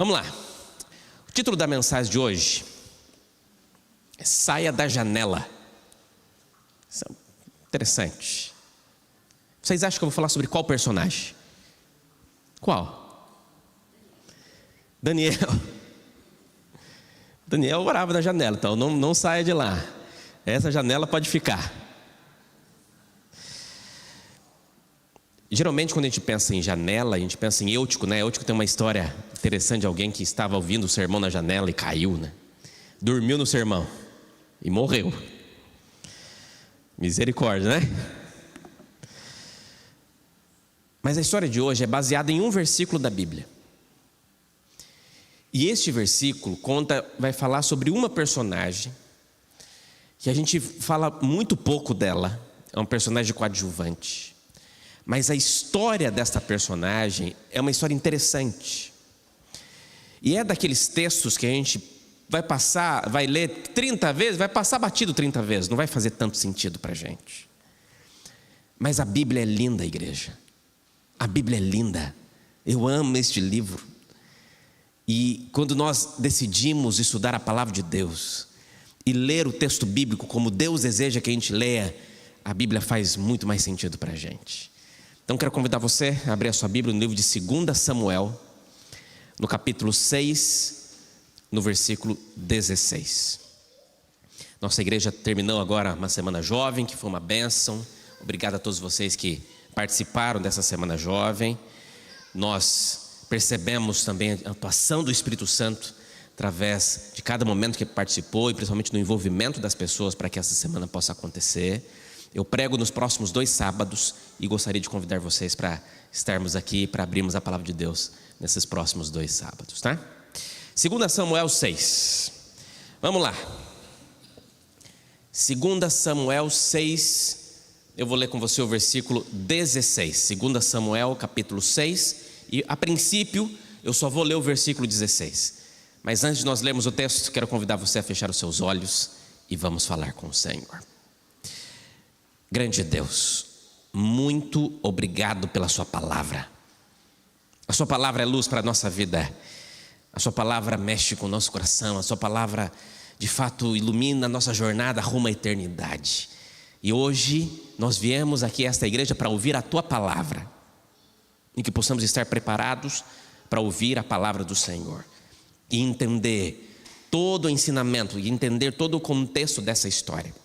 Vamos lá. O título da mensagem de hoje é Saia da Janela. Isso é interessante. Vocês acham que eu vou falar sobre qual personagem? Qual? Daniel. Daniel orava da janela, então não saia de lá. Essa janela pode ficar. Geralmente quando a gente pensa em janela, a gente pensa em Eutico, né? Eutico tem uma história interessante de alguém que estava ouvindo o sermão na janela e caiu, né? Dormiu no sermão e morreu. Misericórdia, né? Mas a história de hoje é baseada em um versículo da Bíblia. E este versículo vai falar sobre uma personagem que a gente fala muito pouco dela. É um personagem coadjuvante. Mas a história desta personagem é uma história interessante. E é daqueles textos que a gente vai ler 30 vezes, vai passar batido 30 vezes, não vai fazer tanto sentido para a gente. Mas a Bíblia é linda, igreja. A Bíblia é linda. Eu amo este livro. E quando nós decidimos estudar a palavra de Deus e ler o texto bíblico como Deus deseja que a gente leia, a Bíblia faz muito mais sentido para a gente. Então quero convidar você a abrir a sua Bíblia no livro de 2 Samuel, no capítulo 6, no versículo 16. Nossa igreja terminou agora uma semana jovem, que foi uma bênção. Obrigado a todos vocês que participaram dessa semana jovem. Nós percebemos também a atuação do Espírito Santo através de cada momento que participou e principalmente no envolvimento das pessoas para que essa semana possa acontecer. Eu prego nos próximos 2 sábados e gostaria de convidar vocês para estarmos aqui, para abrirmos a palavra de Deus nesses próximos 2 sábados, tá? 2 Samuel 6. Vamos lá. 2 Samuel 6. Eu vou ler com você o versículo 16. 2 Samuel capítulo 6. E a princípio eu só vou ler o versículo 16. Mas antes de nós lermos o texto, quero convidar você a fechar os seus olhos e vamos falar com o Senhor. Grande Deus, muito obrigado pela sua palavra. A sua palavra é luz para a nossa vida. A sua palavra mexe com o nosso coração. A sua palavra de fato ilumina a nossa jornada rumo à eternidade. E hoje nós viemos aqui a esta igreja para ouvir a tua palavra, e que possamos estar preparados para ouvir a palavra do Senhor e entender todo o ensinamento e entender todo o contexto dessa história.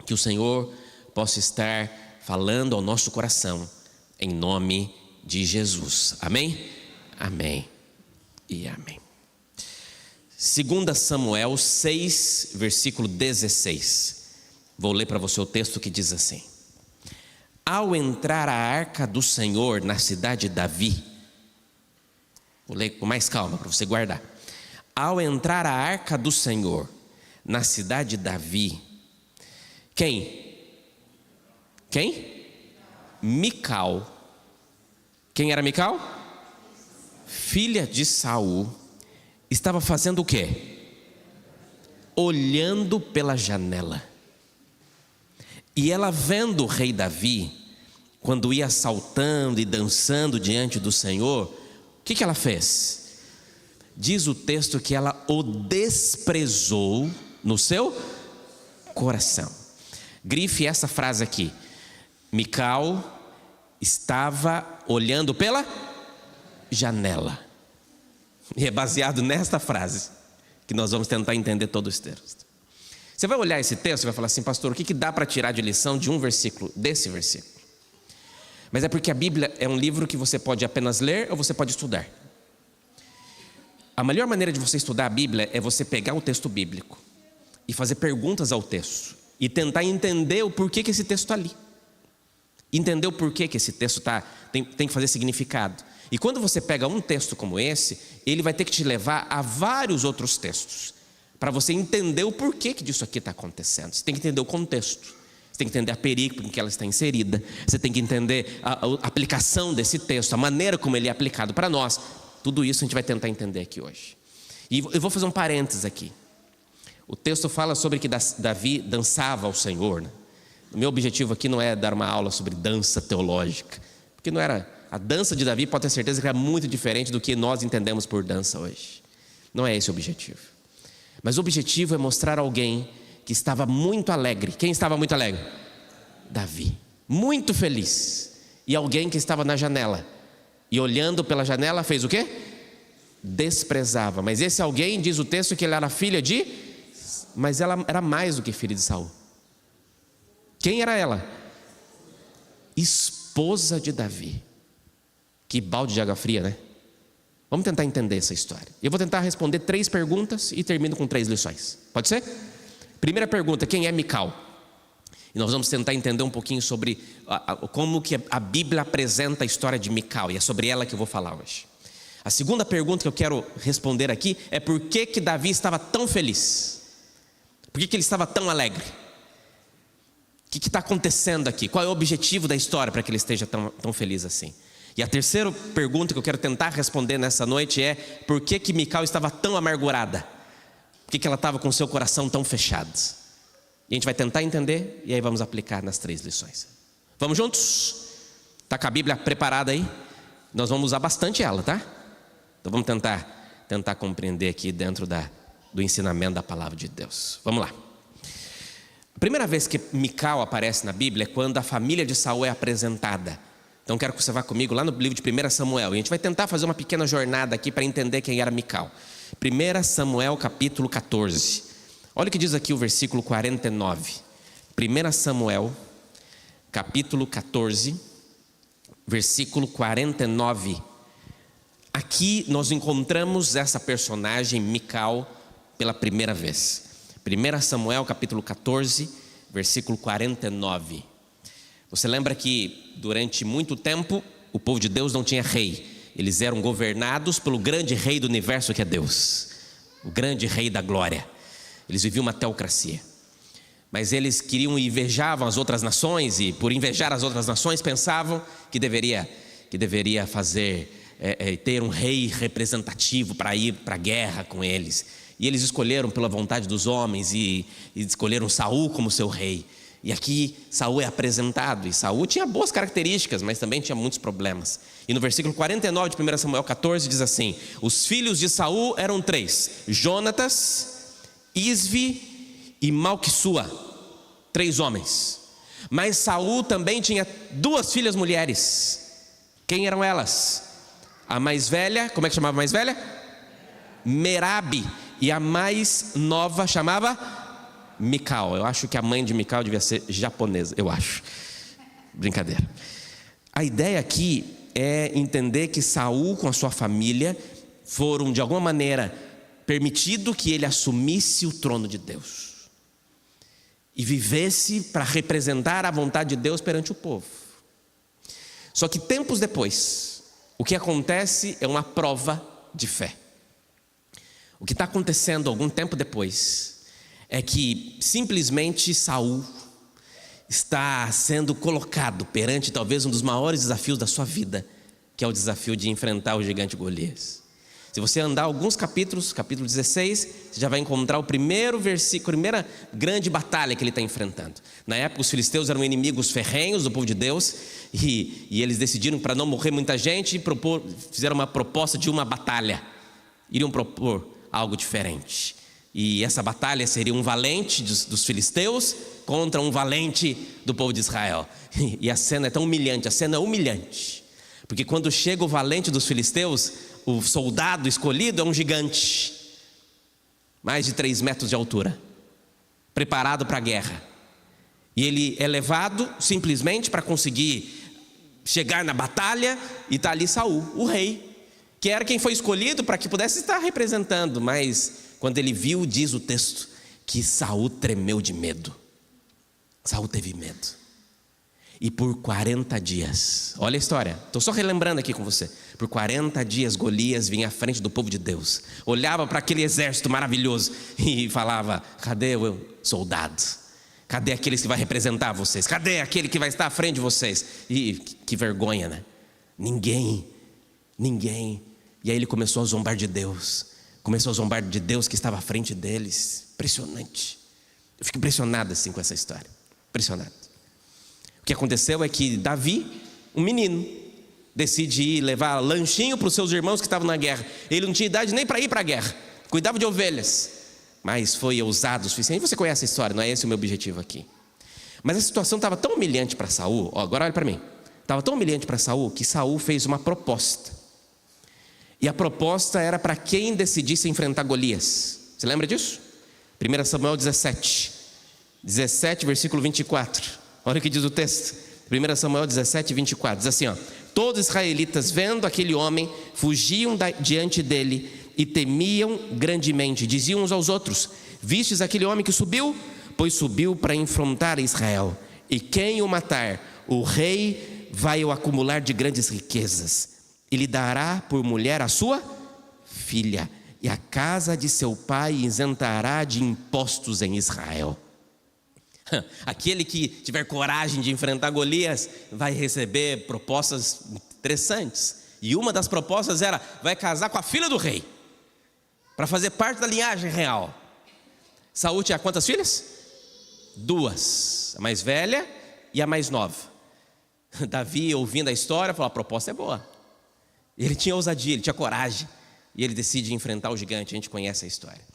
Que o Senhor possa estar falando ao nosso coração, em nome de Jesus. Amém? Amém e amém. 2 Samuel 6, versículo 16. Vou ler para você o texto que diz assim: Ao entrar a arca do Senhor na cidade de Davi, vou ler com mais calma para você guardar. Ao entrar a arca do Senhor na cidade de Davi, quem? Mical. Quem era Mical? Filha de Saul. Estava fazendo o quê? Olhando pela janela. E ela vendo o rei Davi, quando ia saltando e dançando diante do Senhor, o que ela fez? Diz o texto que ela o desprezou no seu coração. Grife essa frase aqui. Mical estava olhando pela janela. E é baseado nesta frase que nós vamos tentar entender todo esse texto. Você vai olhar esse texto e vai falar assim: pastor, o que dá para tirar de lição de um versículo, desse versículo? Mas é porque a Bíblia é um livro que você pode apenas ler ou você pode estudar. A melhor maneira de você estudar a Bíblia é você pegar o texto bíblico e fazer perguntas ao texto e tentar entender o porquê que esse texto está ali. Entender o porquê que esse texto tem que fazer significado. E quando você pega um texto como esse, ele vai ter que te levar a vários outros textos para você entender o porquê que disso aqui está acontecendo. Você tem que entender o contexto, você tem que entender a perícope em que ela está inserida, você tem que entender a aplicação desse texto, a maneira como ele é aplicado para nós. Tudo isso a gente vai tentar entender aqui hoje. E eu vou fazer um parênteses aqui. O texto fala sobre que Davi dançava ao Senhor, né? O meu objetivo aqui não é dar uma aula sobre dança teológica, porque não era A dança de Davi pode ter certeza que era muito diferente do que nós entendemos por dança hoje. Não é esse o objetivo. Mas o objetivo é mostrar alguém que estava muito alegre. Quem estava muito alegre? Davi. Muito feliz. E alguém que estava na janela. E olhando pela janela fez o quê? Desprezava. Mas esse alguém, diz o texto, que ele era filha de... Mas ela era mais do que filha de Saul. Quem era ela? Esposa de Davi. Que balde de água fria, né? Vamos tentar entender essa história. Eu vou tentar responder 3 perguntas e termino com 3 lições. Pode ser? Primeira pergunta, quem é Mical? E nós vamos tentar entender um pouquinho sobre como que a Bíblia apresenta a história de Mical. E é sobre ela que eu vou falar hoje. A segunda pergunta que eu quero responder aqui é por que Davi estava tão feliz? Por que ele estava tão alegre? O que está acontecendo aqui? Qual é o objetivo da história para que ele esteja tão feliz assim? E a terceira pergunta que eu quero tentar responder nessa noite é: por que Mical estava tão amargurada? Por que ela estava com o seu coração tão fechado? E a gente vai tentar entender e aí vamos aplicar nas 3 lições. Vamos juntos? Está com a Bíblia preparada aí? Nós vamos usar bastante ela, tá? Então vamos tentar compreender aqui dentro do ensinamento da palavra de Deus. Vamos lá. A primeira vez que Mical aparece na Bíblia é quando a família de Saul é apresentada. Então quero que você vá comigo lá no livro de 1 Samuel. E a gente vai tentar fazer uma pequena jornada aqui para entender quem era Mical. 1 Samuel capítulo 14. Olha o que diz aqui o versículo 49. 1 Samuel capítulo 14, versículo 49. Aqui nós encontramos essa personagem Mical pela primeira vez. 1 Samuel capítulo 14, versículo 49. Você lembra que durante muito tempo o povo de Deus não tinha rei. Eles eram governados pelo grande rei do universo que é Deus. O grande rei da glória. Eles viviam uma teocracia. Mas eles queriam e invejavam as outras nações. E por invejar as outras nações pensavam que deveria ter um rei representativo para ir para a guerra com eles. E eles escolheram pela vontade dos homens e escolheram Saul como seu rei. E aqui Saul é apresentado, e Saul tinha boas características, mas também tinha muitos problemas. E no versículo 49 de 1 Samuel 14 diz assim: os filhos de Saul eram 3, Jonatas, Isvi e Malquissua, 3 homens. Mas Saul também tinha 2 filhas mulheres. Quem eram elas? A mais velha, como é que chamava a mais velha? Merabi. E a mais nova chamava Mical. Eu acho que a mãe de Mical devia ser japonesa, eu acho. Brincadeira. A ideia aqui é entender que Saul com a sua família foram de alguma maneira permitido que ele assumisse o trono de Deus e vivesse para representar a vontade de Deus perante o povo. Só que tempos depois, o que acontece é uma prova de fé. O que está acontecendo algum tempo depois é que simplesmente Saul está sendo colocado perante talvez um dos maiores desafios da sua vida, que é o desafio de enfrentar o gigante Golias. Se você andar alguns capítulos, capítulo 16, você já vai encontrar o primeiro versículo, a primeira grande batalha que ele está enfrentando. Na época os filisteus eram inimigos ferrenhos do povo de Deus, e eles decidiram, para não morrer muita gente, fizeram uma proposta de uma batalha. Iriam propor algo diferente. E essa batalha seria um valente dos filisteus contra um valente do povo de Israel. E a cena é tão humilhante, a cena é humilhante. Porque quando chega o valente dos filisteus, o soldado escolhido é um gigante. Mais de 3 metros de altura. Preparado para a guerra. E ele é levado simplesmente para conseguir chegar na batalha, e está ali Saul, o rei, que era quem foi escolhido para que pudesse estar representando. Mas quando ele viu, diz o texto, que Saul tremeu de medo. Saul teve medo. E por 40 dias, olha a história, estou só relembrando aqui com você. Por 40 dias Golias vinha à frente do povo de Deus, olhava para aquele exército maravilhoso e falava: cadê o soldado? Cadê aqueles que vai representar vocês? Cadê aquele que vai estar à frente de vocês? E que vergonha, né? Ninguém. E aí ele começou a zombar de Deus. Começou a zombar de Deus que estava à frente deles. Impressionante. Eu fico impressionado assim com essa história. Impressionado. O que aconteceu é que Davi, um menino, decide ir levar lanchinho para os seus irmãos que estavam na guerra. Ele não tinha idade nem para ir para a guerra, cuidava de ovelhas, mas foi ousado o suficiente. Você conhece a história, não é esse o meu objetivo aqui. Mas a situação estava tão humilhante para Saul, agora olha para mim. Estava tão humilhante para Saul que Saul fez uma proposta. E a proposta era para quem decidisse enfrentar Golias. Você lembra disso? 1 Samuel 17, versículo 24. Olha o que diz o texto. 1 Samuel 17, 24. Diz assim, ó: todos os israelitas, vendo aquele homem, fugiam diante dele e temiam grandemente. Diziam uns aos outros: vistes aquele homem que subiu? Pois subiu para enfrentar Israel. E quem o matar, o rei vai o acumular de grandes riquezas, e lhe dará por mulher a sua filha, e a casa de seu pai isentará de impostos em Israel. Aquele que tiver coragem de enfrentar Golias vai receber propostas interessantes. E uma das propostas era: vai casar com a filha do rei, para fazer parte da linhagem real. Saul tinha quantas filhas? 2, a mais velha e a mais nova. Davi, ouvindo a história, falou: a proposta é boa. Ele tinha ousadia, ele tinha coragem, e ele decide enfrentar o gigante. A gente conhece a história.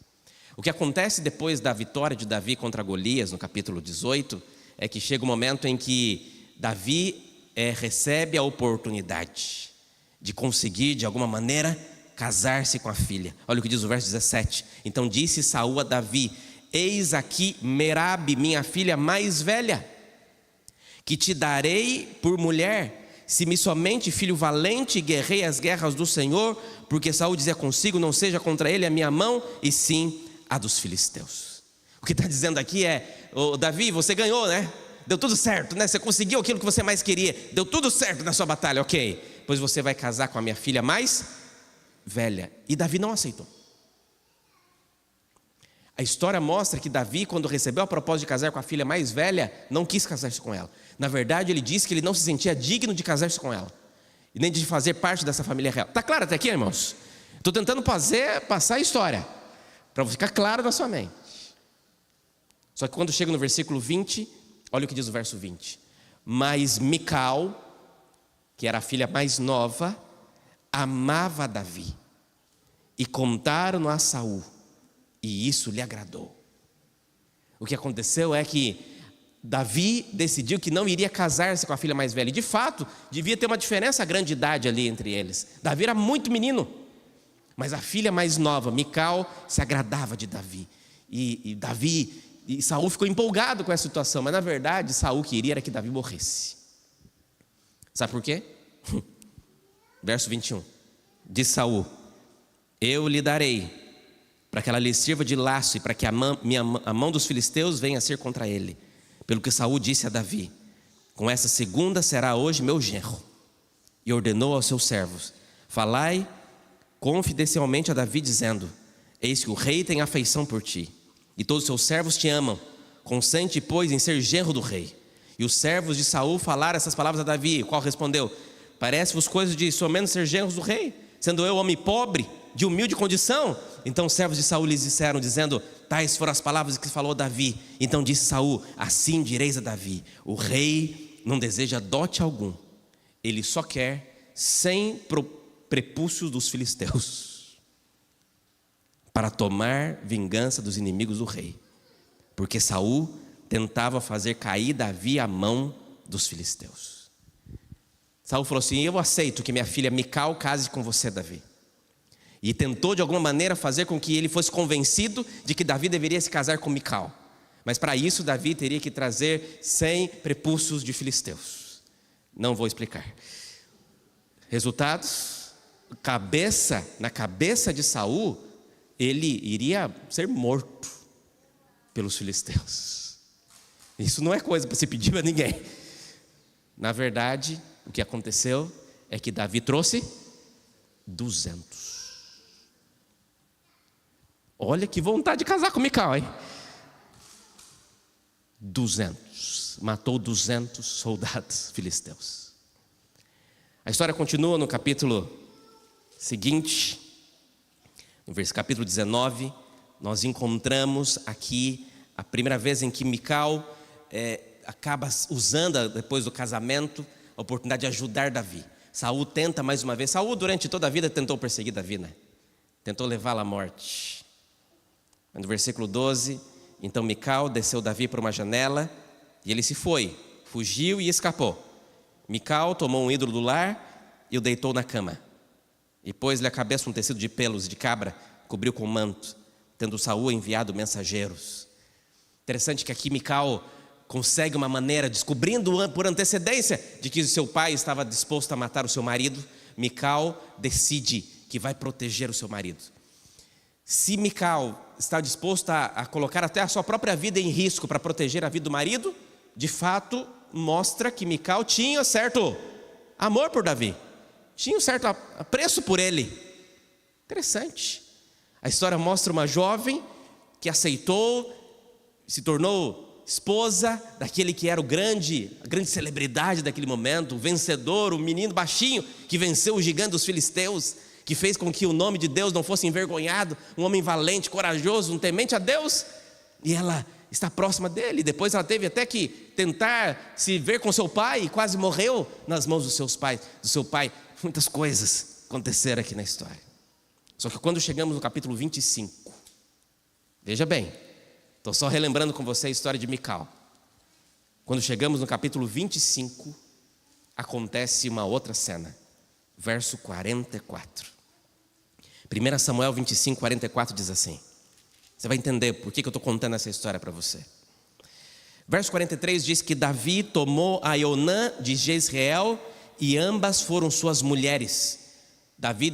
O que acontece depois da vitória de Davi contra Golias, no capítulo 18, é que chega o momento em que Davi recebe a oportunidade de conseguir, de alguma maneira, casar-se com a filha. Olha o que diz o verso 17. Então disse Saul a Davi: eis aqui Merabe, minha filha mais velha, que te darei por mulher, se me somente filho valente, guerrei as guerras do Senhor. Porque Saul dizia consigo: não seja contra ele a minha mão, e sim a dos filisteus. O que está dizendo aqui é: Davi, você ganhou, né? Deu tudo certo, né? Você conseguiu aquilo que você mais queria, deu tudo certo na sua batalha, ok. Pois você vai casar com a minha filha mais velha. E Davi não aceitou. A história mostra que Davi, quando recebeu a proposta de casar com a filha mais velha, não quis casar-se com ela. Na verdade, ele disse que ele não se sentia digno de casar-se com ela, e nem de fazer parte dessa família real. Está claro até aqui, irmãos? Estou tentando passar a história, para ficar claro na sua mente. Só que quando chega no versículo 20, olha o que diz o verso 20. Mas Mical, que era a filha mais nova, amava Davi, e contaram a Saul, e isso lhe agradou. O que aconteceu é que Davi decidiu que não iria casar-se com a filha mais velha. E de fato, devia ter uma diferença grande de idade ali entre eles. Davi era muito menino, mas a filha mais nova, Mical, se agradava de Davi. E Saul ficou empolgado com essa situação. Mas na verdade, Saul queria era que Davi morresse. Sabe por quê? Verso 21. Diz Saul: eu lhe darei, para que ela lhe sirva de laço, e para que a mão dos filisteus venha a ser contra ele. Pelo que Saul disse a Davi: com essa segunda será hoje meu genro. E ordenou aos seus servos: falai confidencialmente a Davi, dizendo: eis que o rei tem afeição por ti, e todos os seus servos te amam. Consente, pois, em ser genro do rei. E os servos de Saul falaram essas palavras a Davi, o qual respondeu: parece-vos coisa de somente ser genros do rei, sendo eu homem pobre, de humilde condição? Então os servos de Saul lhes disseram, dizendo: tais foram as palavras que falou Davi. Então disse Saul: assim direis a Davi: o rei não deseja dote algum, ele só quer 100 prepúcios dos filisteus, para tomar vingança dos inimigos do rei. Porque Saul tentava fazer cair Davi à mão dos filisteus. Saul falou assim: eu aceito que minha filha Mical case com você, Davi. E tentou de alguma maneira fazer com que ele fosse convencido de que Davi deveria se casar com Mical. Mas para isso Davi teria que trazer 100 prepúcios de filisteus. Não vou explicar. Resultados: na cabeça de Saul, ele iria ser morto pelos filisteus. Isso não é coisa para se pedir a ninguém. Na verdade, o que aconteceu é que Davi trouxe 200. Olha que vontade de casar com Mical, hein? 200. Matou 200 soldados filisteus. A história continua no capítulo seguinte. No capítulo 19, nós encontramos aqui a primeira vez em que Mical acaba usando, depois do casamento, a oportunidade de ajudar Davi. Saul tenta mais uma vez. Saul durante toda a vida tentou perseguir Davi, né? Tentou levá-lo à morte. No versículo 12, então Mical desceu Davi por uma janela e ele se foi, fugiu e escapou. Mical tomou um ídolo do lar e o deitou na cama. E pôs-lhe a cabeça um tecido de pelos de cabra, cobriu com manto, tendo Saul enviado mensageiros. Interessante que aqui Mical consegue uma maneira, descobrindo por antecedência de que seu pai estava disposto a matar o seu marido. Mical decide que vai proteger o seu marido. Se Mical está disposto a colocar até a sua própria vida em risco para proteger a vida do marido, de fato mostra que Mical tinha certo amor por Davi, tinha um certo apreço por ele. Interessante. A história mostra uma jovem que aceitou, se tornou esposa daquele que era a grande celebridade daquele momento, o vencedor, o menino baixinho que venceu o gigante dos filisteus, que fez com que o nome de Deus não fosse envergonhado, um homem valente, corajoso, um temente a Deus, e ela está próxima dele. Depois ela teve até que tentar se ver com seu pai e quase morreu nas mãos do seu pai. Muitas coisas aconteceram aqui na história. Só que quando chegamos no capítulo 25, veja bem, estou só relembrando com você a história de Mical. Quando chegamos no capítulo 25, acontece uma outra cena. Verso 44. 1 Samuel 25, 44 diz assim. Você vai entender por que eu estou contando essa história para você. Verso 43 diz que Davi tomou a Ionã de Jezreel e ambas foram suas mulheres. Davi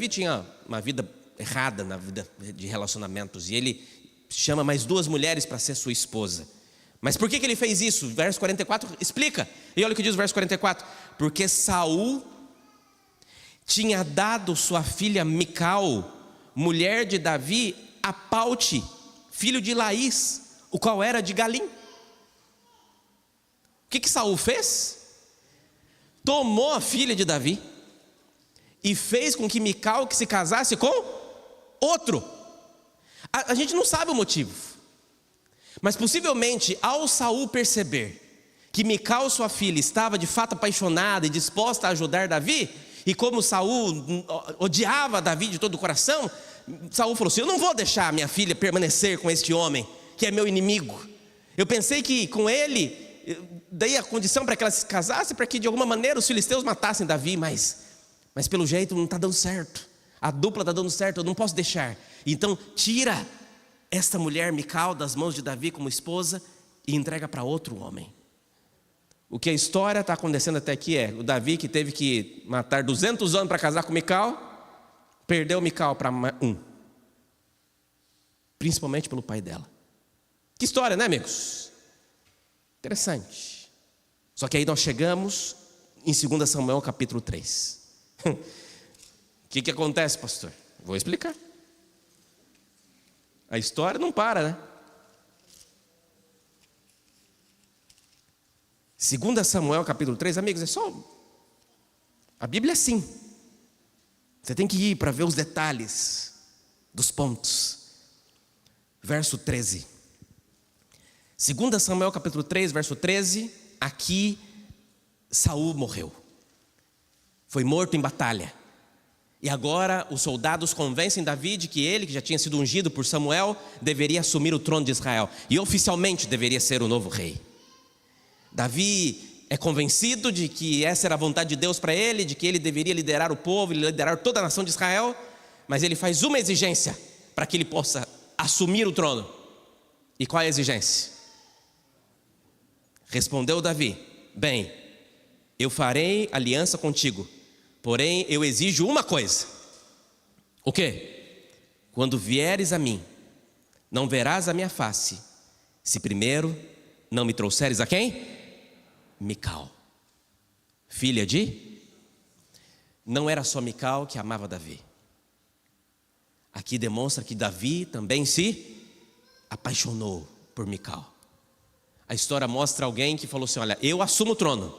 tinha uma vida errada na vida de relacionamentos, e ele chama mais 2 mulheres para ser sua esposa. Mas por que ele fez isso? Verso 44 explica. E olha o que diz o verso 44. Porque Saul tinha dado sua filha Mical, mulher de Davi, a Paute, filho de Laís, o qual era de Galim. O que Saul fez? Tomou a filha de Davi e fez com que Mical se casasse com outro. A gente não sabe o motivo, mas possivelmente ao Saul perceber que Mical, sua filha, estava de fato apaixonada e disposta a ajudar Davi, e como Saul odiava Davi de todo o coração, Saul falou assim: eu não vou deixar minha filha permanecer com este homem que é meu inimigo. Eu pensei que com ele dei a condição para que ela se casasse, para que de alguma maneira os filisteus matassem Davi, mas pelo jeito não está dando certo. A dupla está dando certo, eu não posso deixar. Então tira esta mulher Mical das mãos de Davi como esposa e entrega para outro homem. O que a história está acontecendo até aqui é o Davi, que teve que matar 200 homens para casar com Mical, perdeu Mical para um, principalmente pelo pai dela. Que história, né, amigos? Interessante. Só que aí nós chegamos em 2 Samuel capítulo 3. O que acontece, pastor? Vou explicar. A história não para, né? 2 Samuel capítulo 3, amigos, é só... A Bíblia é assim. Você tem que ir para ver os detalhes dos pontos. Verso 13. 2 Samuel capítulo 3, verso 13. Aqui Saul morreu. Foi morto em batalha. E agora os soldados convencem Davi de que ele, que já tinha sido ungido por Samuel, deveria assumir o trono de Israel. E oficialmente deveria ser o novo rei. Davi é convencido de que essa era a vontade de Deus para ele, de que ele deveria liderar o povo, liderar toda a nação de Israel. Mas ele faz uma exigência para que ele possa assumir o trono. E qual é a exigência? Respondeu Davi: bem, eu farei aliança contigo, porém eu exijo uma coisa. O quê? Quando vieres a mim, não verás a minha face, se primeiro não me trouxeres a quem? Mical, filha de... Não era só Mical que amava Davi. Aqui demonstra que Davi também se apaixonou por Mical. A história mostra alguém que falou assim: olha, eu assumo o trono,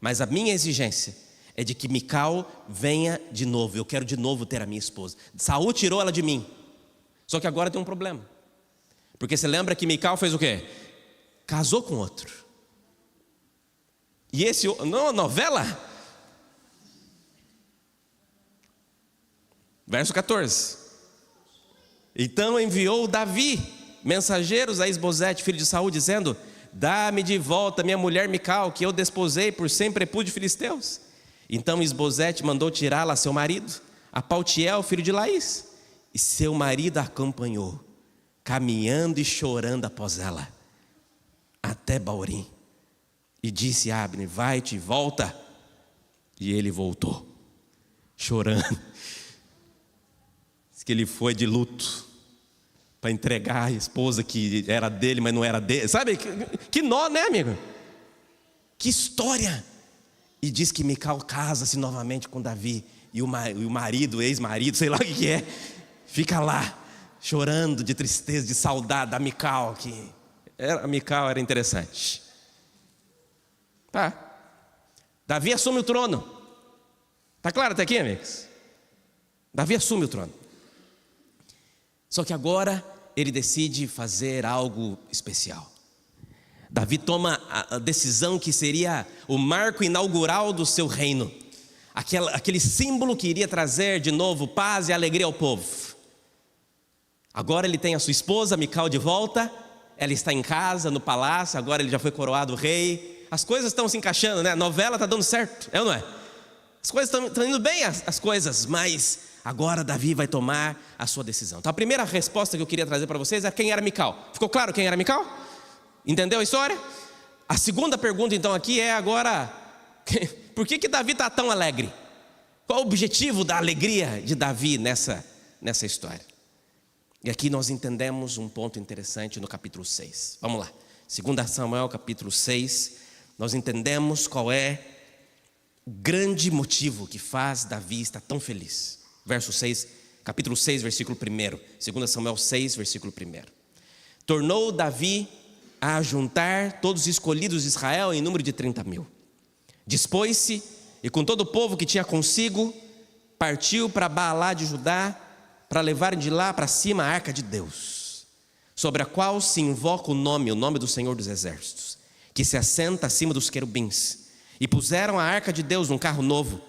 mas a minha exigência é de que Mical venha de novo. Eu quero de novo ter a minha esposa. Saul tirou ela de mim. Só que agora tem um problema. Porque você lembra que Mical fez o quê? Casou com outro. E esse, não, novela? Verso 14. Então enviou Davi mensageiros a Isbosete, filho de Saul, dizendo: dá-me de volta minha mulher Mical, que eu desposei por sem prepúdio filisteus. Então Isbosete mandou tirá-la a seu marido, a Paltiel, filho de Laís. E seu marido a acompanhou, caminhando e chorando após ela, até Baurim. E disse a Abner: vai-te e volta. E ele voltou, chorando. Diz que ele foi de luto para entregar a esposa que era dele, mas não era dele. Sabe, que nó, né, amigo? Que história. E diz que Mical casa-se novamente com Davi. E o marido, o ex-marido, sei lá o que é, fica lá, chorando de tristeza, de saudade da Mical. A Mical era interessante. Tá. Davi assume o trono. Tá claro até aqui, amigos? Davi assume o trono. Só que agora ele decide fazer algo especial. Davi toma a decisão que seria o marco inaugural do seu reino. Aquele símbolo que iria trazer de novo paz e alegria ao povo. Agora ele tem a sua esposa Mical de volta. Ela está em casa, no palácio. Agora ele já foi coroado rei. As coisas estão se encaixando, né? A novela está dando certo, é ou não é? As coisas estão indo bem, as coisas, mas agora Davi vai tomar a sua decisão. Então a primeira resposta que eu queria trazer para vocês é quem era Mical. Ficou claro quem era Mical? Entendeu a história? A segunda pergunta então aqui é agora, por que Davi está tão alegre? Qual o objetivo da alegria de Davi nessa história? E aqui nós entendemos um ponto interessante no capítulo 6. Vamos lá, 2 Samuel capítulo 6, nós entendemos qual é o grande motivo que faz Davi estar tão feliz. Verso 6, capítulo 6, versículo 1. 2 Samuel 6, versículo 1. Tornou Davi a ajuntar todos os escolhidos de Israel em número de 30.000. Dispôs-se e com todo o povo que tinha consigo, partiu para Baalá de Judá, para levarem de lá para cima a arca de Deus, sobre a qual se invoca o nome do Senhor dos Exércitos, que se assenta acima dos querubins. E puseram a arca de Deus num carro novo,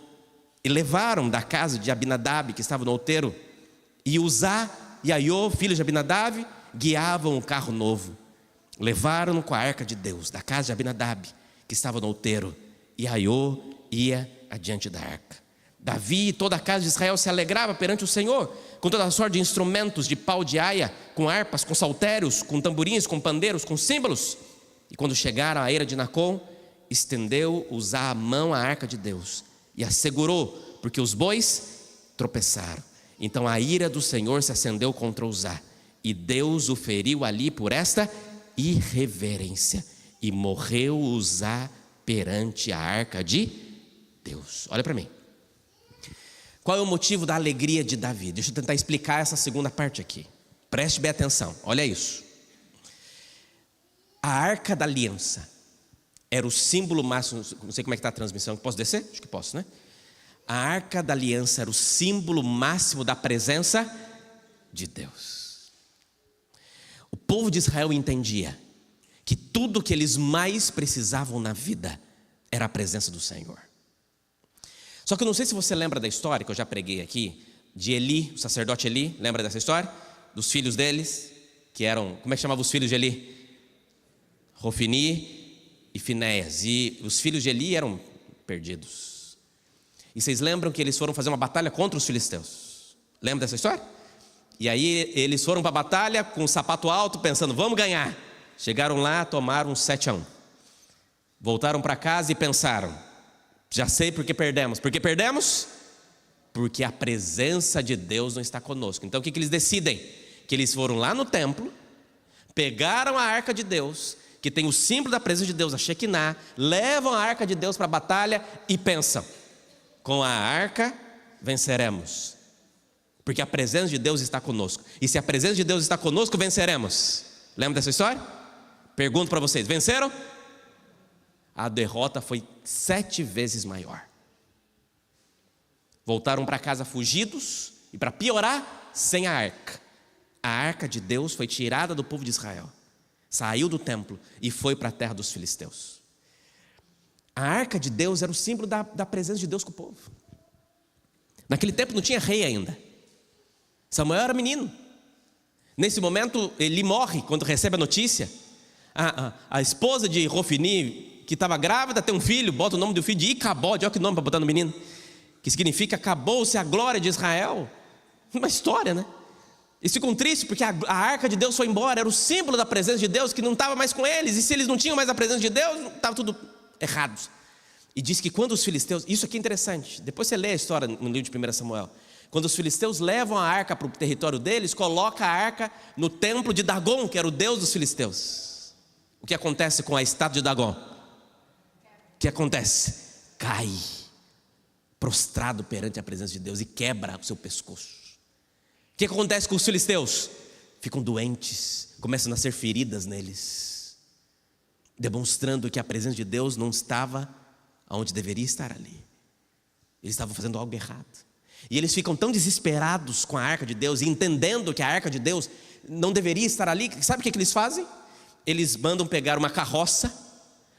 e levaram da casa de Abinadab, que estava no outeiro, e Uzá e Aiô, filhos de Abinadab, guiavam o carro novo. Levaram-no com a arca de Deus da casa de Abinadab, que estava no outeiro, e Aiô ia adiante da arca. Davi e toda a casa de Israel se alegrava perante o Senhor, com toda a sorte de instrumentos de pau de aia, com harpas, com saltérios, com tamborins, com pandeiros, com símbolos. E quando chegaram à eira de Nacon, estendeu Uzá a mão à arca de Deus e a segurou, porque os bois tropeçaram. Então a ira do Senhor se acendeu contra Uzá, e Deus o feriu ali por esta irreverência, e morreu Uzá perante a arca de Deus. Olha para mim. Qual é o motivo da alegria de Davi? Deixa eu tentar explicar essa segunda parte aqui. Preste bem atenção, olha isso. A arca da aliança era o símbolo máximo. Não sei como é que está a transmissão. Posso descer? Acho que posso, né? A arca da aliança era o símbolo máximo da presença de Deus. O povo de Israel entendia que tudo que eles mais precisavam na vida era a presença do Senhor. Só que eu não sei se você lembra da história que eu já preguei aqui, de Eli, o sacerdote Eli. Lembra dessa história? Dos filhos deles, que eram, como é que chamava os filhos de Eli? Hofni e Finéias. E os filhos de Eli eram perdidos. E vocês lembram que eles foram fazer uma batalha contra os filisteus? Lembra dessa história? E aí eles foram para a batalha com o sapato alto, pensando, vamos ganhar. Chegaram lá, tomaram 7-1. Voltaram para casa e pensaram, já sei por que perdemos. Por que perdemos? Porque a presença de Deus não está conosco. Então o que eles decidem? Que eles foram lá no templo, pegaram a arca de Deus, que tem o símbolo da presença de Deus, a Shekinah, levam a arca de Deus para a batalha e pensam, com a arca venceremos, porque a presença de Deus está conosco. E se a presença de Deus está conosco, venceremos. Lembra dessa história? Pergunto para vocês, venceram? A derrota foi 7 vezes maior. Voltaram para casa fugidos e, para piorar, sem a arca. A arca de Deus foi tirada do povo de Israel, saiu do templo e foi para a terra dos filisteus. A arca de Deus era o símbolo da presença de Deus com o povo. Naquele tempo não tinha rei ainda. Samuel era menino. Nesse momento, ele morre quando recebe a notícia. A esposa de Rofini, que estava grávida, tem um filho, bota o nome do filho de Icabode. Olha que nome para botar no menino. Que significa acabou-se a glória de Israel. Uma história, né? Eles ficam tristes porque a arca de Deus foi embora. Era o símbolo da presença de Deus que não estava mais com eles. E se eles não tinham mais a presença de Deus, estava tudo errado. E diz que quando os filisteus... Isso aqui é interessante. Depois você lê a história no livro de 1 Samuel. Quando os filisteus levam a arca para o território deles, coloca a arca no templo de Dagon, que era o deus dos filisteus. O que acontece com a estátua de Dagon? O que acontece? Cai, prostrado perante a presença de Deus, e quebra o seu pescoço. O que acontece com os filisteus? Ficam doentes, começam a nascer feridas neles, demonstrando que a presença de Deus não estava onde deveria estar ali. Eles estavam fazendo algo errado. E eles ficam tão desesperados com a arca de Deus, e entendendo que a arca de Deus não deveria estar ali. Sabe o que eles fazem? Eles mandam pegar uma carroça,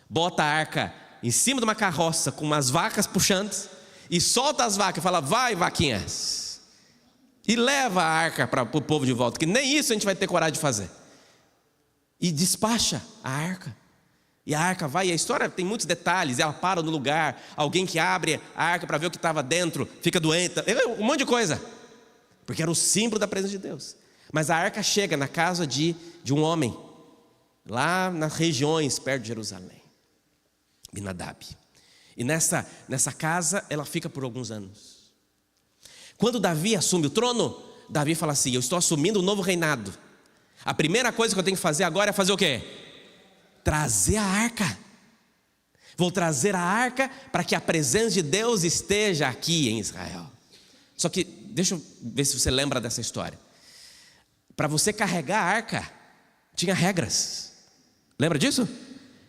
bota a arca em cima de uma carroça com umas vacas puxando, e solta as vacas e fala: vai, vaquinhas, e leva a arca para o povo de volta, que nem isso a gente vai ter coragem de fazer. E despacha a arca. E a arca vai, e a história tem muitos detalhes. Ela para no lugar, alguém que abre a arca para ver o que estava dentro fica doente, um monte de coisa, porque era o símbolo da presença de Deus. Mas a arca chega na casa de um homem, lá nas regiões perto de Jerusalém, Abinadab. E nessa casa ela fica por alguns anos. Quando Davi assume o trono, Davi fala assim: eu estou assumindo um novo reinado. A primeira coisa que eu tenho que fazer agora é fazer o quê? Trazer a arca. Vou trazer a arca para que a presença de Deus esteja aqui em Israel. Só que, deixa eu ver se você lembra dessa história. Para você carregar a arca, tinha regras. Lembra disso?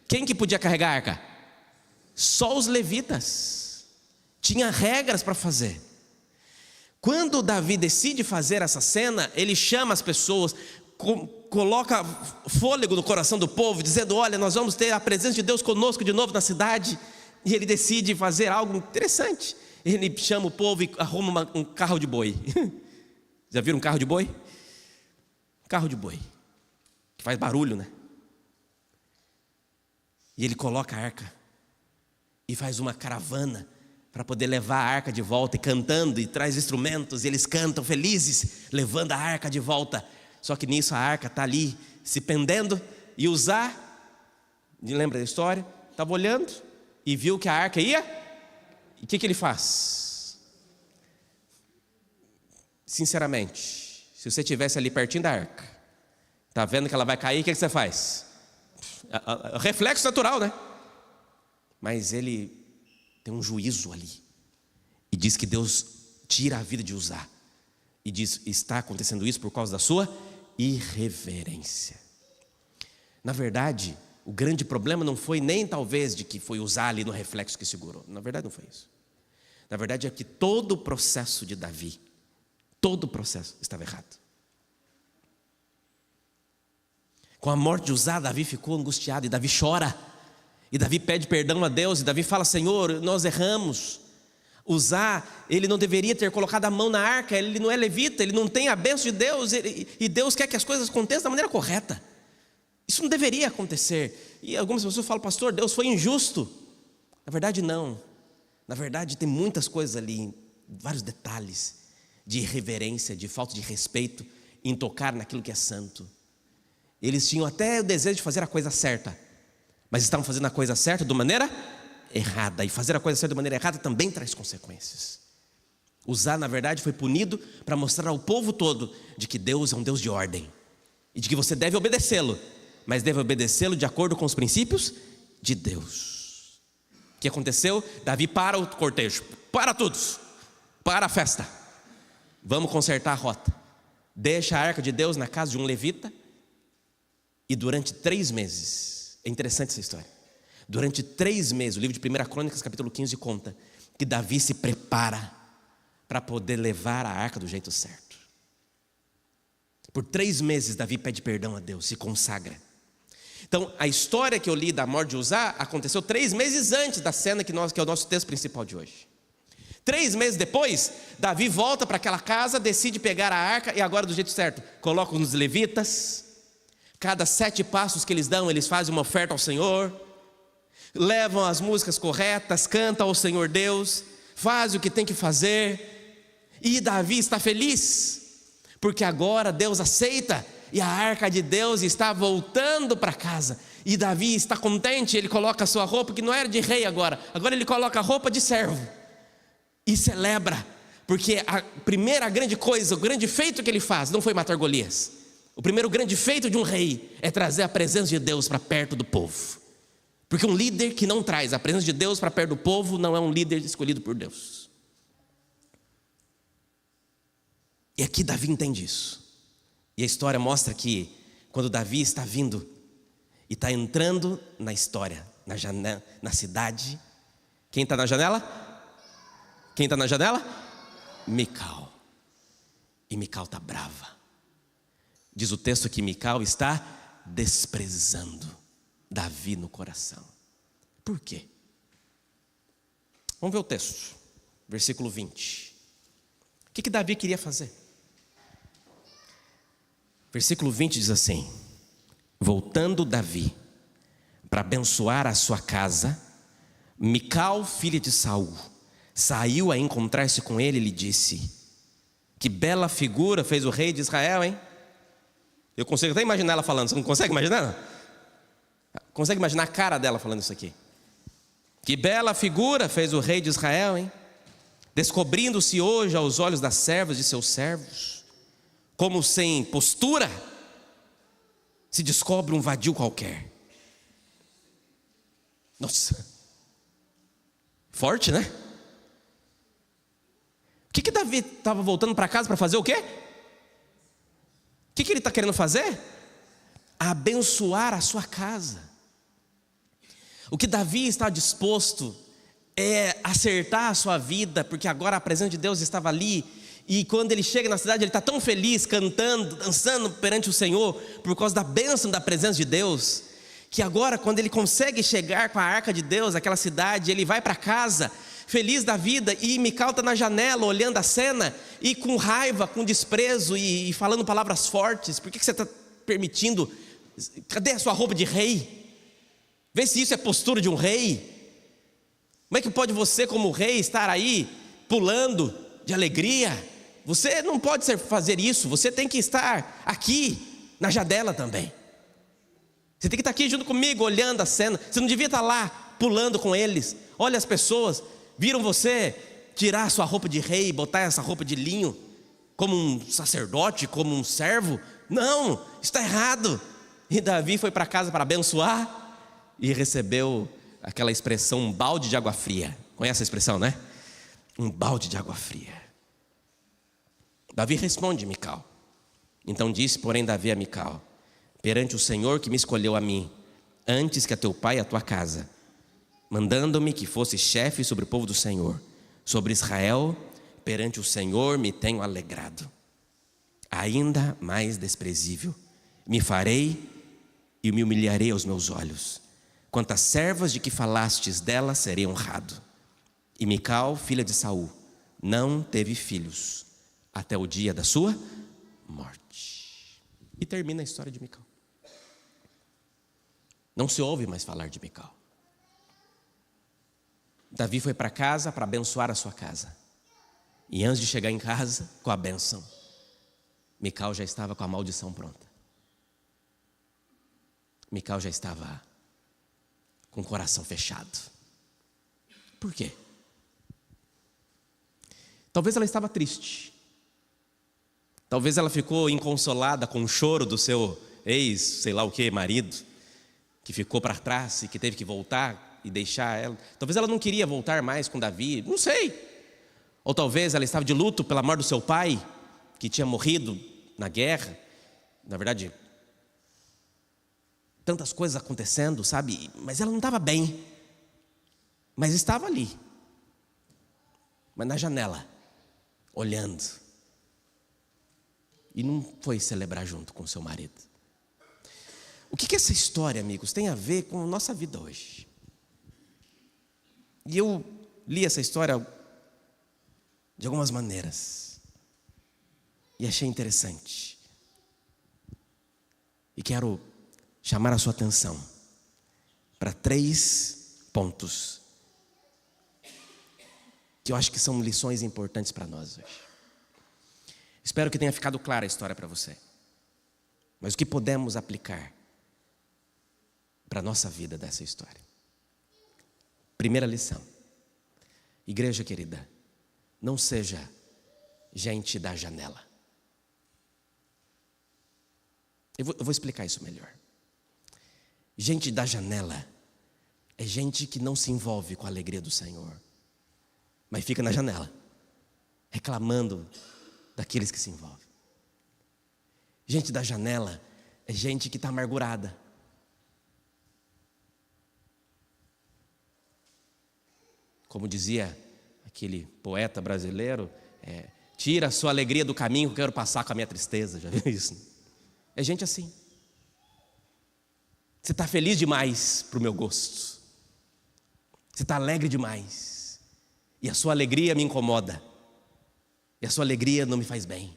Quem que podia carregar a arca? Só os levitas. Tinha regras para fazer. Quando Davi decide fazer essa cena, ele chama as pessoas, coloca fôlego no coração do povo, dizendo: olha, nós vamos ter a presença de Deus conosco de novo na cidade. E ele decide fazer algo interessante. Ele chama o povo e arruma um carro de boi. Já viram um carro de boi? Carro de boi, que faz barulho, né? E ele coloca a arca e faz uma caravana para poder levar a arca de volta, e cantando, e traz instrumentos, e eles cantam felizes, levando a arca de volta. Só que nisso a arca está ali, se pendendo, e Uzá, lembra da história? Estava olhando e viu que a arca ia, e o que ele faz? Sinceramente, se você estivesse ali pertinho da arca, está vendo que ela vai cair, o que você faz? Reflexo natural, né? Mas ele tem um juízo ali, e diz que Deus tira a vida de Uzá, e diz: está acontecendo isso por causa da sua irreverência. Na verdade, o grande problema não foi nem talvez de que foi Uzá ali no reflexo que segurou. Na verdade não foi isso. Na verdade é que todo o processo de Davi, todo o processo estava errado. Com a morte de Uzá, Davi ficou angustiado, e Davi chora. E Davi pede perdão a Deus, e Davi fala: Senhor, nós erramos. Uzá, ele não deveria ter colocado a mão na arca, ele não é levita, ele não tem a bênção de Deus, e Deus quer que as coisas aconteçam da maneira correta. Isso não deveria acontecer. E algumas pessoas falam: pastor, Deus foi injusto. Na verdade não. Na verdade tem muitas coisas ali, vários detalhes de irreverência, de falta de respeito em tocar naquilo que é santo. Eles tinham até o desejo de fazer a coisa certa, mas estavam fazendo a coisa certa de maneira errada. E fazer a coisa certa de maneira errada também traz consequências. Uzá, na verdade, foi punido para mostrar ao povo todo de que Deus é um Deus de ordem, e de que você deve obedecê-lo, mas deve obedecê-lo de acordo com os princípios de Deus. O que aconteceu? Davi para o cortejo, para todos, para a festa, vamos consertar a rota. Deixa a arca de Deus na casa de um levita, e durante 3 meses, é interessante essa história, durante 3 meses, o livro de 1 Crônicas capítulo 15 conta que Davi se prepara para poder levar a arca do jeito certo. Por 3 meses Davi pede perdão a Deus, se consagra. Então a história que eu li da morte de Uzá aconteceu 3 meses antes da cena que é o nosso texto principal de hoje. 3 meses depois, Davi volta para aquela casa, decide pegar a arca, e agora do jeito certo, coloca os levitas. Cada 7 passos que eles dão, eles fazem uma oferta ao Senhor, levam as músicas corretas, cantam ao Senhor Deus, fazem o que tem que fazer, e Davi está feliz, porque agora Deus aceita, e a arca de Deus está voltando para casa, e Davi está contente. Ele coloca a sua roupa, que não era de rei agora ele coloca a roupa de servo, e celebra, porque a primeira grande coisa, o grande feito que ele faz, não foi matar Golias. O primeiro grande feito de um rei é trazer a presença de Deus para perto do povo, porque um líder que não traz a presença de Deus para perto do povo, não é um líder escolhido por Deus. E aqui Davi entende isso, e a história mostra que quando Davi está vindo, e está entrando na história, na janela, na cidade, quem está na janela? Quem está na janela? Mical. E Mical está brava. Diz o texto que Mical está desprezando Davi no coração. Por quê? Vamos ver o texto, versículo 20. O que Davi queria fazer? Versículo 20 diz assim: voltando Davi para abençoar a sua casa, Mical, filha de Saul, saiu a encontrar-se com ele e lhe disse: que bela figura fez o rei de Israel, hein? Eu consigo até imaginar ela falando. Você não consegue imaginar? Consegue imaginar a cara dela falando isso aqui? Que bela figura fez o rei de Israel, hein? Descobrindo-se hoje aos olhos das servas de seus servos, como sem postura se descobre um vadio qualquer. Nossa, forte, né? O que Davi estava voltando para casa para fazer o quê? O que ele está querendo fazer? Abençoar a sua casa. O que Davi está disposto é acertar a sua vida, porque agora a presença de Deus estava ali. E quando ele chega na cidade, ele está tão feliz, cantando, dançando perante o Senhor, por causa da bênção da presença de Deus, que agora quando ele consegue chegar com a arca de Deus naquela cidade, ele vai para casa feliz da vida, e Mical está na janela olhando a cena, e com raiva, com desprezo, e falando palavras fortes. Por que você está permitindo? Cadê a sua roupa de rei? Vê se isso é postura de um rei. Como é que pode você, como rei, estar aí pulando de alegria? Você não pode fazer isso. Você tem que estar aqui na janela também. Você tem que estar aqui junto comigo, olhando a cena. Você não devia estar lá pulando com eles. Olha, as pessoas viram você tirar a sua roupa de rei, botar essa roupa de linho, como um sacerdote, como um servo. Não, está errado. E Davi foi para casa para abençoar, e recebeu aquela expressão, um balde de água fria. Conhece a expressão, né? Um balde de água fria. Davi responde Mical. Então disse, porém, Davi a Mical: perante o Senhor que me escolheu a mim, antes que a teu pai e a tua casa, mandando-me que fosse chefe sobre o povo do Senhor, sobre Israel, perante o Senhor me tenho alegrado. Ainda mais desprezível me farei e me humilharei aos meus olhos. Quantas servas de que falastes dela serei honrado. E Mical, filha de Saul, não teve filhos até o dia da sua morte. E termina a história de Mical. Não se ouve mais falar de Mical. Davi foi para casa para abençoar a sua casa. E antes de chegar em casa com a bênção, Mical já estava com a maldição pronta. Mical já estava com o coração fechado. Por quê? Talvez ela estava triste. Talvez ela ficou inconsolada com o choro do seu ex, sei lá o que, marido, que ficou para trás e que teve que voltar e deixar ela. Talvez ela não queria voltar mais com Davi, não sei. Ou talvez ela estava de luto pela morte do seu pai, que tinha morrido na guerra. Na verdade, tantas coisas acontecendo, sabe? Mas ela não estava bem. Mas estava ali. Mas na janela, olhando. E não foi celebrar junto com seu marido. O que essa história, amigos, tem a ver com a nossa vida hoje? E eu li essa história de algumas maneiras. E achei interessante. E quero chamar a sua atenção para 3 pontos que eu acho que são lições importantes para nós hoje. Espero que tenha ficado clara a história para você. Mas o que podemos aplicar para a nossa vida dessa história? Primeira lição. Igreja querida, não seja gente da janela. Eu vou explicar isso melhor. Gente da janela é gente que não se envolve com a alegria do Senhor, mas fica na janela, reclamando daqueles que se envolvem. Gente da janela é gente que está amargurada. Como dizia aquele poeta brasileiro, tira a sua alegria do caminho que eu quero passar com a minha tristeza. Já viu isso? É gente assim. Você está feliz demais para o meu gosto. Você está alegre demais. E a sua alegria me incomoda. E a sua alegria não me faz bem.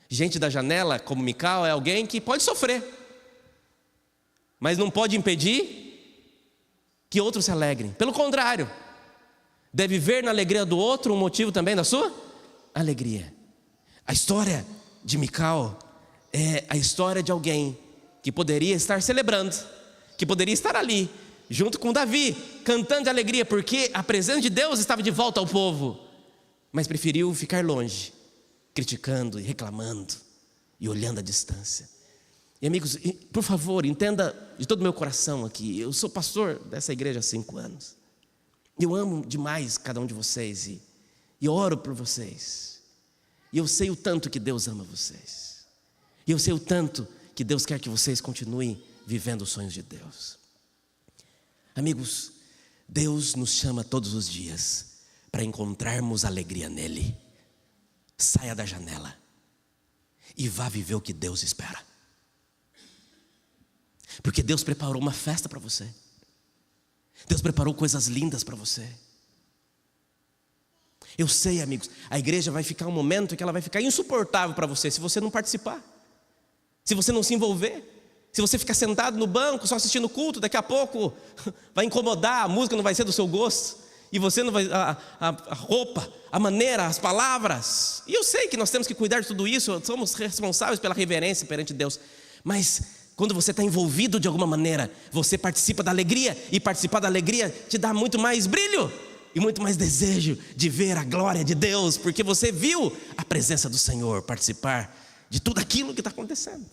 Gente da janela, como Mical, é alguém que pode sofrer, mas não pode impedir que outros se alegrem. Pelo contrário, deve ver na alegria do outro um motivo também da sua alegria. A história de Mical é a história de alguém que poderia estar celebrando, que poderia estar ali, junto com Davi, cantando de alegria, porque a presença de Deus estava de volta ao povo, mas preferiu ficar longe, criticando e reclamando e olhando à distância. E amigos, por favor, entenda de todo o meu coração aqui, eu sou pastor dessa igreja há 5 anos. Eu amo demais cada um de vocês e oro por vocês. E eu sei o tanto que Deus ama vocês. E eu sei o tanto que Deus quer que vocês continuem vivendo os sonhos de Deus. Amigos, Deus nos chama todos os dias para encontrarmos alegria nele. Saia da janela e vá viver o que Deus espera. Porque Deus preparou uma festa para você. Deus preparou coisas lindas para você. Eu sei, amigos, a igreja vai ficar um momento que ela vai ficar insuportável para você se você não participar, se você não se envolver, se você ficar sentado no banco só assistindo o culto. Daqui a pouco vai incomodar, a música não vai ser do seu gosto, e você não vai, a roupa, a maneira, as palavras. E eu sei que nós temos que cuidar de tudo isso, somos responsáveis pela reverência perante Deus, mas quando você está envolvido de alguma maneira, você participa da alegria, e participar da alegria te dá muito mais brilho e muito mais desejo de ver a glória de Deus, porque você viu a presença do Senhor, participar de tudo aquilo que está acontecendo.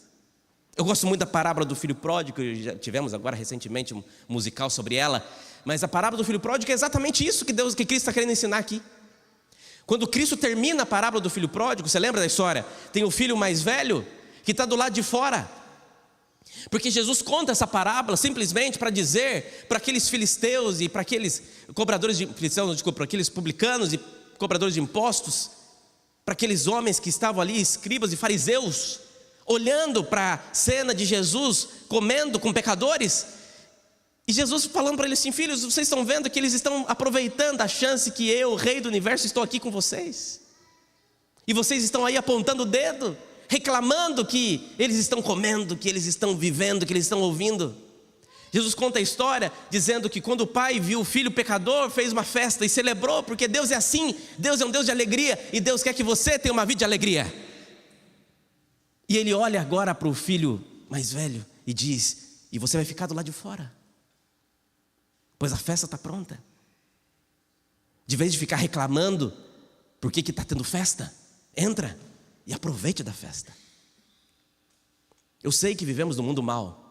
Eu gosto muito da parábola do filho pródigo, já tivemos agora recentemente um musical sobre ela, mas a parábola do filho pródigo é exatamente isso que Cristo está querendo ensinar aqui. Quando Cristo termina a parábola do filho pródigo, você lembra da história? Tem o filho mais velho que está do lado de fora, porque Jesus conta essa parábola simplesmente para dizer para aqueles filisteus e para aqueles cobradores de para aqueles publicanos e cobradores de impostos, para aqueles homens que estavam ali, escribas e fariseus, olhando para a cena de Jesus comendo com pecadores, e Jesus falando para eles assim: filhos, vocês estão vendo que eles estão aproveitando a chance que eu, o rei do universo, estou aqui com vocês, e vocês estão aí apontando o dedo, reclamando que eles estão comendo, que eles estão vivendo, que eles estão ouvindo. Jesus conta a história dizendo que quando o pai viu o filho pecador, fez uma festa e celebrou, porque Deus é assim, Deus é um Deus de alegria, e Deus quer que você tenha uma vida de alegria. E ele olha agora para o filho mais velho e diz: e você vai ficar do lado de fora, pois a festa está pronta. De vez de ficar reclamando por que está tendo festa, entra e aproveite da festa. Eu sei que vivemos num mundo mau,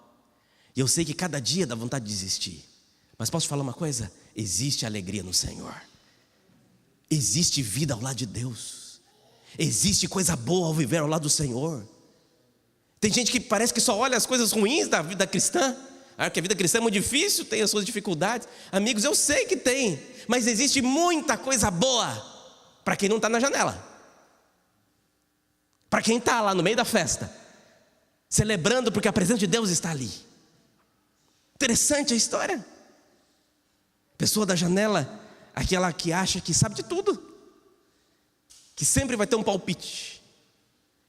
e eu sei que cada dia dá vontade de desistir, mas posso te falar uma coisa? Existe alegria no Senhor, existe vida ao lado de Deus, existe coisa boa ao viver ao lado do Senhor. Tem gente que parece que só olha as coisas ruins da vida cristã, que a vida cristã é muito difícil, tem as suas dificuldades. Amigos, eu sei que tem, mas existe muita coisa boa para quem não está na janela, para quem está lá no meio da festa, celebrando porque a presença de Deus está ali. Interessante a história. Pessoa da janela, aquela que acha que sabe de tudo, que sempre vai ter um palpite.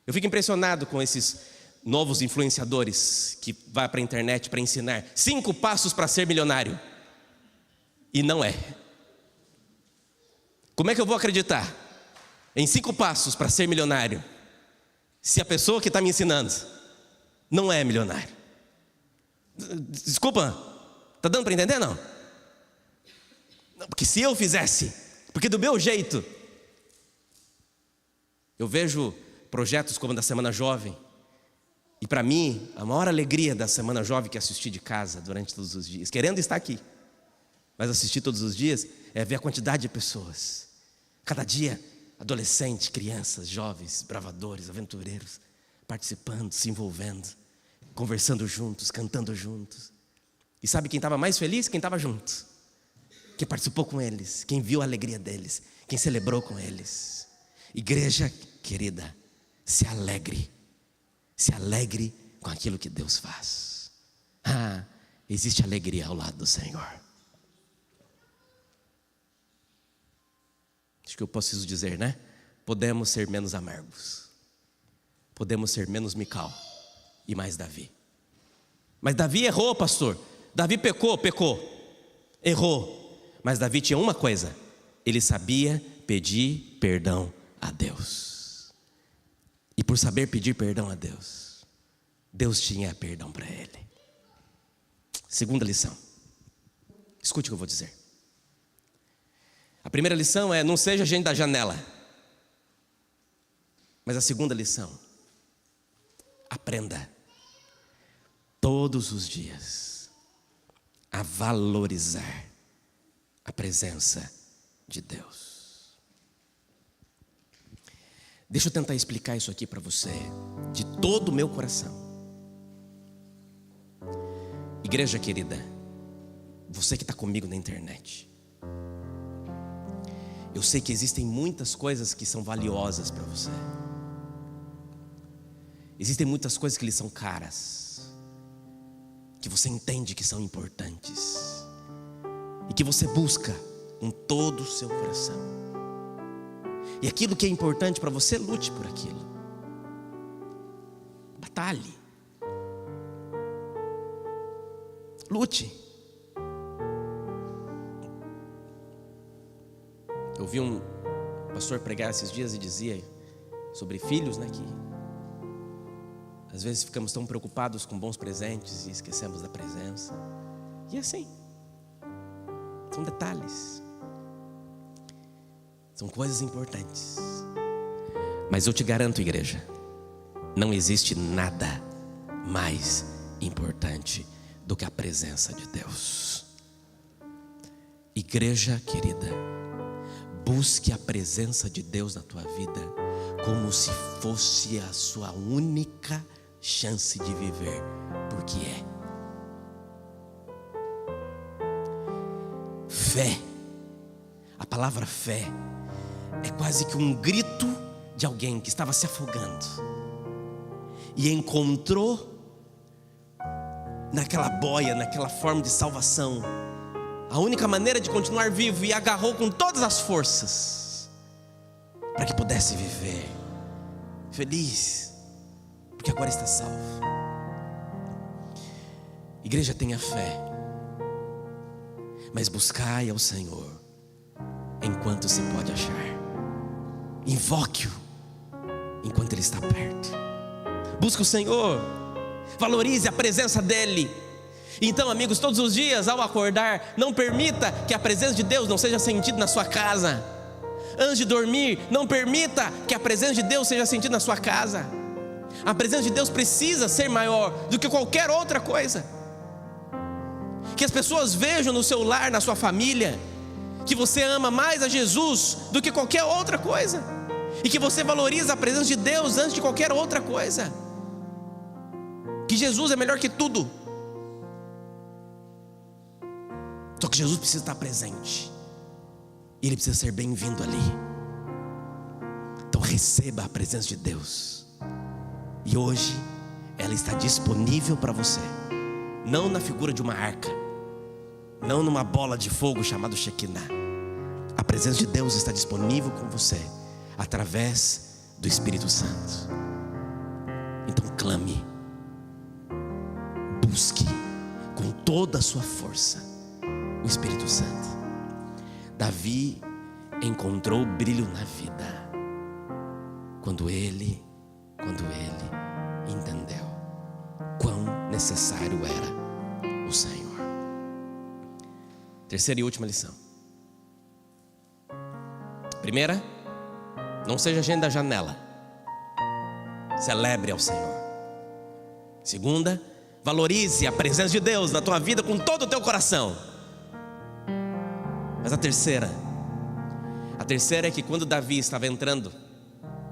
Eu fico impressionado com esses novos influenciadores que vai para a internet para ensinar 5 passos para ser milionário. E não é. Como é que eu vou acreditar em 5 passos para ser milionário se a pessoa que está me ensinando não é milionário? Desculpa, está dando para entender não? Porque se eu fizesse, porque do meu jeito, eu vejo projetos como o da Semana Jovem, e para mim, a maior alegria da Semana Jovem que assistir de casa durante todos os dias, querendo estar aqui, mas assistir todos os dias, é ver a quantidade de pessoas, cada dia, adolescentes, crianças, jovens, bravadores, aventureiros, participando, se envolvendo, conversando juntos, cantando juntos. E sabe quem estava mais feliz? Quem estava junto, quem participou com eles, quem viu a alegria deles, quem celebrou com eles. Igreja querida, se alegre com aquilo que Deus faz. Existe alegria ao lado do Senhor. Acho que eu preciso dizer, né? Podemos ser menos amargos, podemos ser menos Mical e mais Davi. Mas Davi errou, pastor. Davi pecou, errou. Mas Davi tinha uma coisa: ele sabia pedir perdão a Deus. E por saber pedir perdão a Deus, Deus tinha perdão para ele. Segunda lição. Escute o que eu vou dizer. A primeira lição é: não seja gente da janela. Mas a segunda lição: aprenda todos os dias a valorizar a presença de Deus. Deixa eu tentar explicar isso aqui para você de todo o meu coração. Igreja querida, você que está comigo na internet, eu sei que existem muitas coisas que são valiosas para você. Existem muitas coisas que lhe são caras, que você entende que são importantes e que você busca com todo o seu coração. E aquilo que é importante para você, lute por aquilo. Batalhe. Lute. Eu vi um pastor pregar esses dias e dizia sobre filhos, né, que às vezes ficamos tão preocupados com bons presentes e esquecemos da presença. E assim, são detalhes, são coisas importantes. Mas eu te garanto, igreja, não existe nada mais importante do que a presença de Deus. Igreja querida, busque a presença de Deus na tua vida como se fosse a sua única chance de viver, porque é. Fé, a palavra fé é quase que um grito de alguém que estava se afogando e encontrou naquela boia, naquela forma de salvação, a única maneira de continuar vivo, e agarrou com todas as forças para que pudesse viver feliz, porque agora está salvo. Igreja, tenha fé, mas buscai ao Senhor enquanto se pode achar. Invoque-o enquanto Ele está perto. Busque o Senhor, valorize a presença dEle. Então, amigos, todos os dias ao acordar, não permita que a presença de Deus não seja sentida na sua casa. Antes de dormir, não permita que a presença de Deus seja sentida na sua casa. A presença de Deus precisa ser maior do que qualquer outra coisa. Que as pessoas vejam no seu lar, na sua família, que você ama mais a Jesus do que qualquer outra coisa, e que você valoriza a presença de Deus antes de qualquer outra coisa. Que Jesus é melhor que tudo. Só que Jesus precisa estar presente, e Ele precisa ser bem-vindo ali. Então receba a presença de Deus. E hoje ela está disponível para você. Não na figura de uma arca, não numa bola de fogo chamada Shekinah. A presença de Deus está disponível com você através do Espírito Santo. Então clame, busque com toda a sua força o Espírito Santo. Davi encontrou brilho na vida quando ele entendeu quão necessário era o Senhor. Terceira e última lição. Primeira, não seja gente da janela, celebre ao Senhor. Segunda, valorize a presença de Deus na tua vida com todo o teu coração. Mas a terceira é que quando Davi estava entrando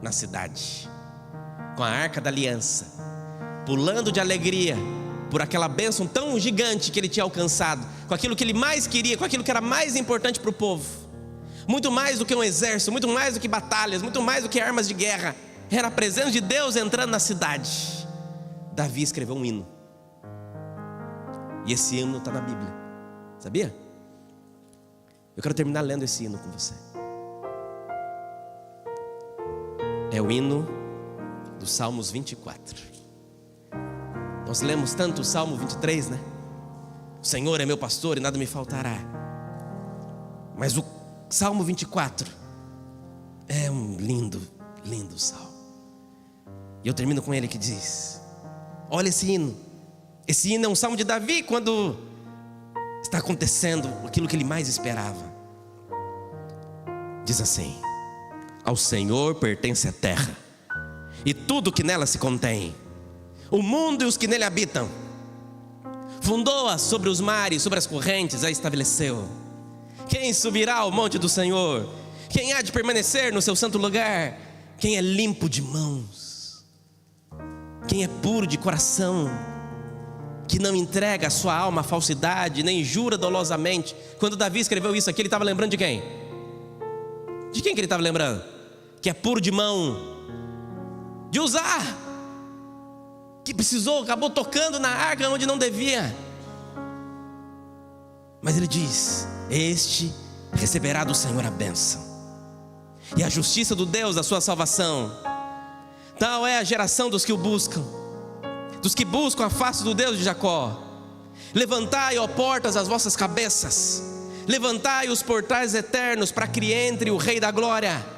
na cidade com a Arca da Aliança, pulando de alegria por aquela bênção tão gigante que ele tinha alcançado, com aquilo que ele mais queria, com aquilo que era mais importante para o povo, muito mais do que um exército, muito mais do que batalhas, muito mais do que armas de guerra, era a presença de Deus entrando na cidade. Davi escreveu um hino, e esse hino está na Bíblia, sabia? Eu quero terminar lendo esse hino com você. É o hino dos Salmos 24. Nós lemos tanto o Salmo 23, né? O Senhor é meu pastor e nada me faltará. Mas o Salmo 24 é um lindo, lindo salmo. E eu termino com ele que diz: olha esse hino. Esse hino é um salmo de Davi quando está acontecendo aquilo que ele mais esperava. Diz assim: ao Senhor pertence a terra e tudo que nela se contém, o mundo e os que nele habitam. Fundou-a sobre os mares, sobre as correntes a estabeleceu. Quem subirá ao monte do Senhor? Quem há de permanecer no seu santo lugar? Quem é limpo de mãos, quem é puro de coração, que não entrega a sua alma à falsidade, nem jura dolosamente. Quando Davi escreveu isso aqui, ele estava lembrando de quem? De quem que ele estava lembrando? Que é puro de mão, de Uzá, que acabou tocando na arca onde não devia. Mas ele diz: este receberá do Senhor a bênção e a justiça do Deus da sua salvação. Tal é a geração dos que o buscam, dos que buscam a face do Deus de Jacó. Levantai, ó portas, as vossas cabeças, levantai os portais eternos, para que entre o Rei da Glória.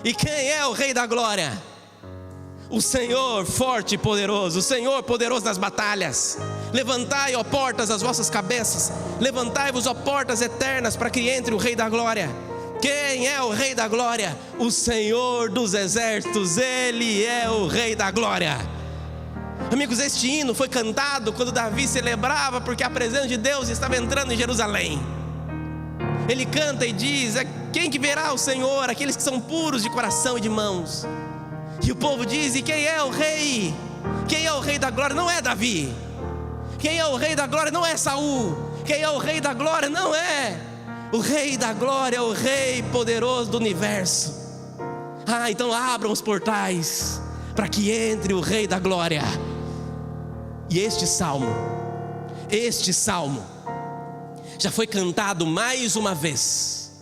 E quem é o Rei da Glória? O Senhor forte e poderoso, o Senhor poderoso nas batalhas. Levantai, ó portas, as vossas cabeças, levantai-vos, ó portas eternas, para que entre o Rei da Glória. Quem é o Rei da Glória? O Senhor dos exércitos, Ele é o Rei da Glória. Amigos, este hino foi cantado quando Davi celebrava, porque a presença de Deus estava entrando em Jerusalém. Ele canta e diz: quem que verá o Senhor? Aqueles que são puros de coração e de mãos. E o povo diz: e quem é o rei? Quem é o Rei da Glória? Não é Davi. Quem é o Rei da Glória? Não é Saul. Quem é o Rei da Glória? Não é. O Rei da Glória é o Rei poderoso do universo. Então abram os portais, para que entre o Rei da Glória. E este salmo já foi cantado mais uma vez.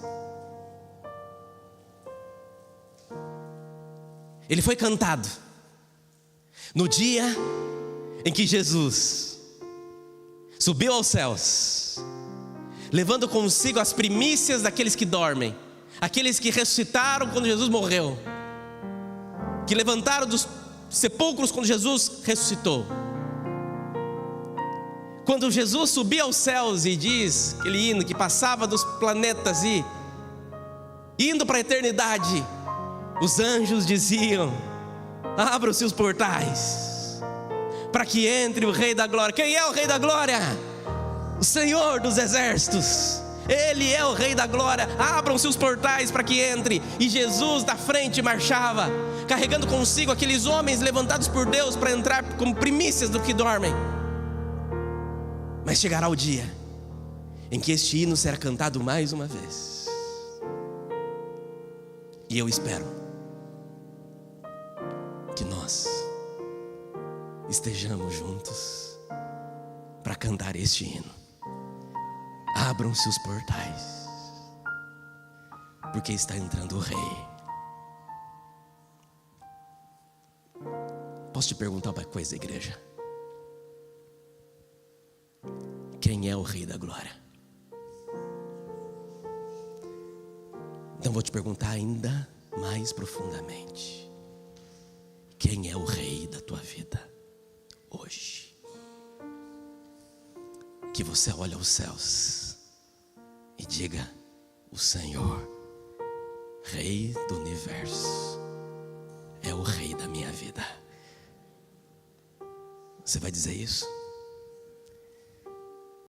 Ele foi cantado no dia em que Jesus subiu aos céus, levando consigo as primícias daqueles que dormem, aqueles que ressuscitaram quando Jesus morreu, que levantaram dos sepulcros quando Jesus ressuscitou. Quando Jesus subia aos céus, e diz aquele hino que passava dos planetas e indo para a eternidade, os anjos diziam: abram-se os portais, para que entre o Rei da Glória. Quem é o Rei da Glória? O Senhor dos exércitos, Ele é o Rei da Glória. Abram-se os portais para que entre. E Jesus da frente marchava, carregando consigo aqueles homens levantados por Deus para entrar como primícias do que dormem. Mas chegará o dia em que este hino será cantado mais uma vez. E eu espero que nós estejamos juntos para cantar este hino. Abram-se os portais, porque está entrando o Rei. Posso te perguntar uma coisa, igreja? Quem é o Rei da Glória? Então vou te perguntar ainda mais profundamente: quem é o Rei da tua vida hoje? Que você olhe aos céus e diga: o Senhor, Rei do universo, é o Rei da minha vida. Você vai dizer isso?